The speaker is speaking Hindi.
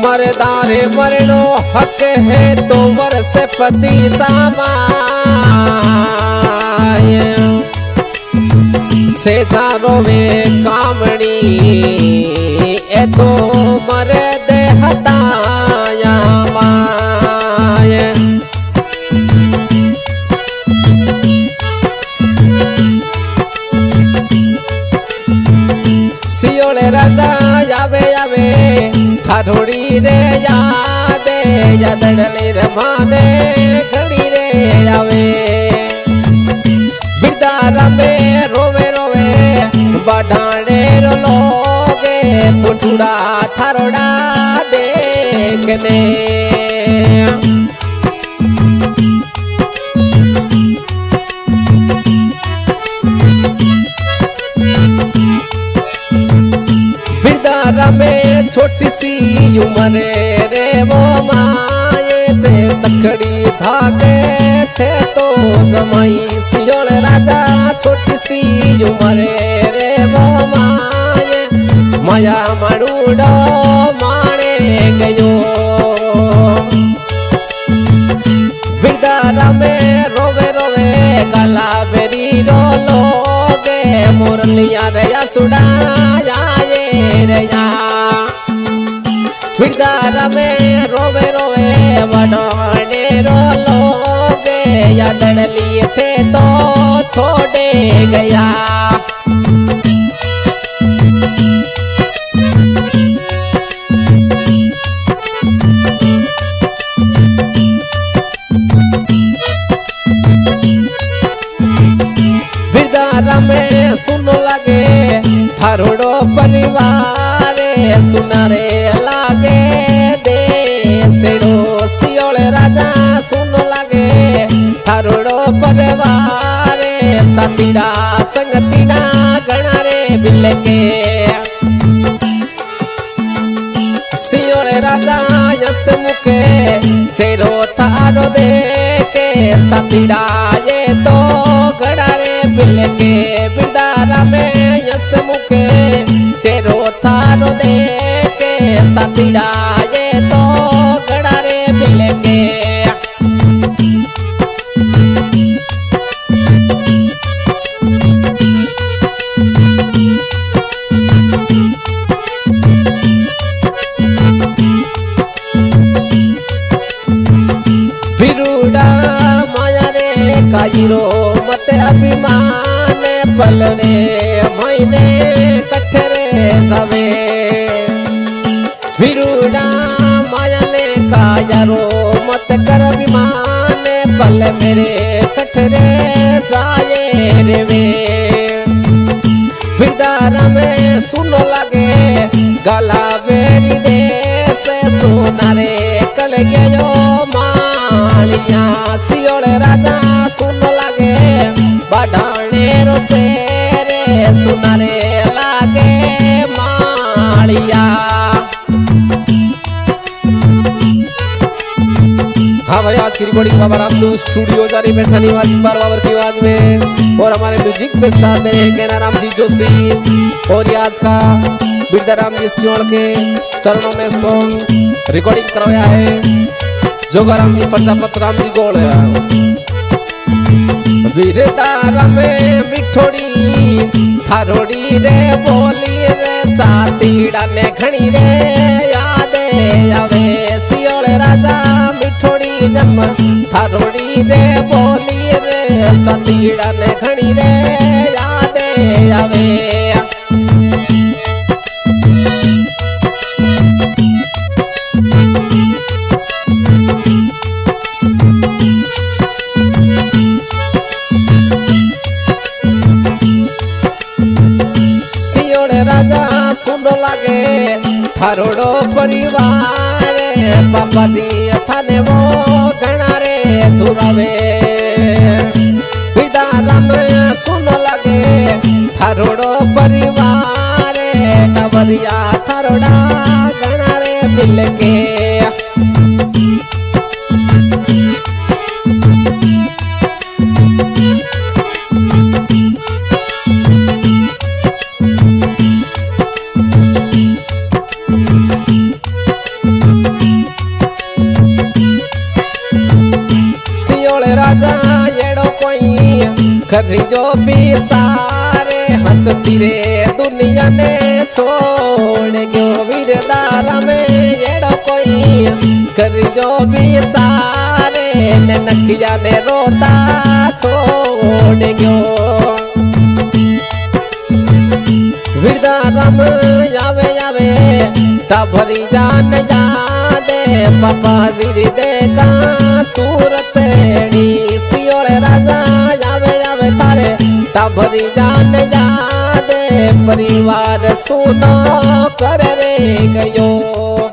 मरदारे मरनो हक है तो वर्ष 25 से जारो वे कामणी ए तो मरे दे हटाया माय सियोले राजा यावे यावे थारोड़ी रे यादे यादड़ली रे माने घड़ी रे यावे बिरदारा में रोवे रोवे बढ़ाने रो लोगे पुटुड़ा थारोड़ा देखने बिरदारा में छोटी सी उम्र रे वो माए थे तकड़ी धागे थे तो जमाई सियोल राजा छोटी सी उम्र रे वो माए माया मारूडो माने गयो बिरदारा में रोवे रोवे गला बेरी रो लोगे मुरलिया रे सुड़ाया रया बिरदारा में रोवे रोवे वडोने रो लोगे यादड़ लिए थे तो छोड़े गया बिरदारा में सुनो लगे थारोड़ो परिवार सुनारे लागे दे सेड़ो सियोले राजा सुनो लागे थारोड़ो परिवार सातीड़ा संगतीड़ा गणारे बिले के सियोले राजा यस मुके सेरो थारो दे के सातीड़ा ये तो गणारे बिले के बिरदारा में यस मुके चेरो थारो दे के सातीड़ा ये तो गड़ारे मिले के बिरुड़ा माया रे कायरो मत अभिमान पल रे महीने कठरे सवे बिरुड़ा माया ने कायरो मत कर अभिमान पल मेरे कठरे जाए रे वे बिरदारा में सुनो लगे गला बेरी दे से सोना रे कल गयो मालिया सियोल राजा सुनो लगे बढ़ाने रो से रे सुना रे लागे मालिया हाँ भाई आज की रिकॉर्डिंग बाबा रामदू स्टूडियो जारी में शनिवार बाबर की आवाज में और हमारे म्यूजिक पे साथ दे रहे हैं राम जी जोशी और ये आज का बिरदाराम जी सियोल के चरणों में सॉन्ग रिकॉर्डिंग करवाया है जोगाराम जी प्रजापत राम जी गोल बिरदारा में मिठोड़ी थारोड़ी रे बोली रे सातीड़ा ने घणी रे यादे आवे सियोल राजा मिठोड़ी जम थारोड़ी रे बोली रे सातीड़ा ने घणी रे यादे आवे राजा सुनो लागे थारोड़ो परिवार पापा जी थाने वो गणारे सुरावे बिरदारा में सुनो लागे थारोड़ो परिवार नवरिया थारोड़ा गणारे मिल के करी जो बिचारे हंसती रे दुनिया ने छोड़ गयो वीरदारा में येड़ो कोई करी जो बिचारे ने नकिया ने रोता छोड़ गयो वीरदारा में आवे आवे टाभरी जान यादे पापा सिरी देखा सूरत सियोड़े राजा आवे आवे तारे टाभरी जान यादे परिवार सुनो कर रे गयो।